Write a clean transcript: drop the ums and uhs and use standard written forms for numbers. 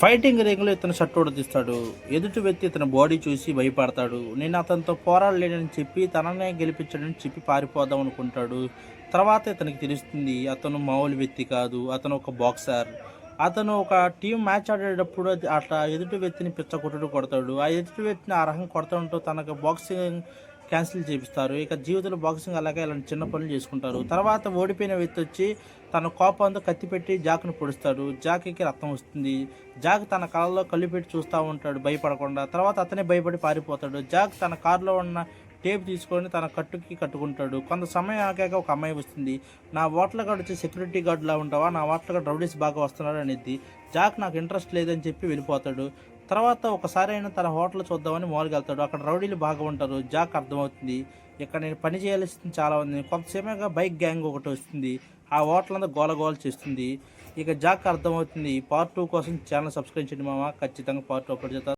Fighting రింగ్లో ఇతను shirt ఉడదీస్తాడు. ఎదుటి వ్యక్తి ఇతని బాడీ చూసి భయపడతాడు. నేను అతనితో పోరాడలేనని చెప్పి తననే గెలిపించాడని చెప్పి పారిపోదాం అనుకుంటాడు. తర్వాత ఇతనికి తెలుస్తుంది అతను మామూలు వ్యక్తి కాదు, అతను ఒక బాక్సర్. అతను ఒక టీం మ్యాచ్ ఆడేటప్పుడు అట్లా ఎదుటి వ్యక్తిని పిచ్చ కొట్టుడు కొడతాడు. ఆ ఎదుటి వ్యక్తిని ఆ రకం కొడతాడంటూ తనకు బాక్సింగ్ క్యాన్సిల్ చేపిస్తారు. ఇక జీవితంలో బాక్సింగ్ అలాగే ఇలాంటి చిన్న పనులు చేసుకుంటారు. తర్వాత ఓడిపోయిన వ్యక్తి వచ్చి తన కోపంతో కత్తి పెట్టి జాక్ను పొడుస్తాడు. జాకీకి రక్తం వస్తుంది. జాక్ తన కళ్ళలో కళ్ళు పెట్టి చూస్తూ ఉంటాడు భయపడకుండా. తర్వాత అతనే భయపడి పారిపోతాడు. జాక్ తన కారులో ఉన్న టేప్ తీసుకొని తన కట్టుకి కట్టుకుంటాడు. కొంత సమయం ఆగాక ఒక అమ్మాయి వస్తుంది. నా ఓట్ల గార్డ్ వచ్చి సెక్యూరిటీ గార్డ్లా ఉంటావా, నా ఓట్ల గార్డ్ రౌడీస్ బాగా వస్తున్నాడు అనేది. జాక్ నాకు ఇంట్రెస్ట్ లేదని చెప్పి వెళ్ళిపోతాడు. తర్వాత ఒకసారి అయినా తన హోటల్ చూద్దామని మాల్కి వెళ్తాడు. అక్కడ రౌడీలు బాగా ఉంటారు. జాక్ అర్థమవుతుంది ఇక్కడ నేను పని చేయాల్సింది చాలా ఉంది. కొంతసేపుగా బైక్ గ్యాంగ్ ఒకటి వస్తుంది. ఆ హోటల్ అంతా గోల చేస్తుంది. ఇక జాక్ అర్థమవుతుంది. పార్ట్ 2 కోసం ఛానల్ సబ్స్క్రైబ్ చేయండి మామ. ఖచ్చితంగా పార్ట్ 2 అప్లోడ్ చేస్తారు.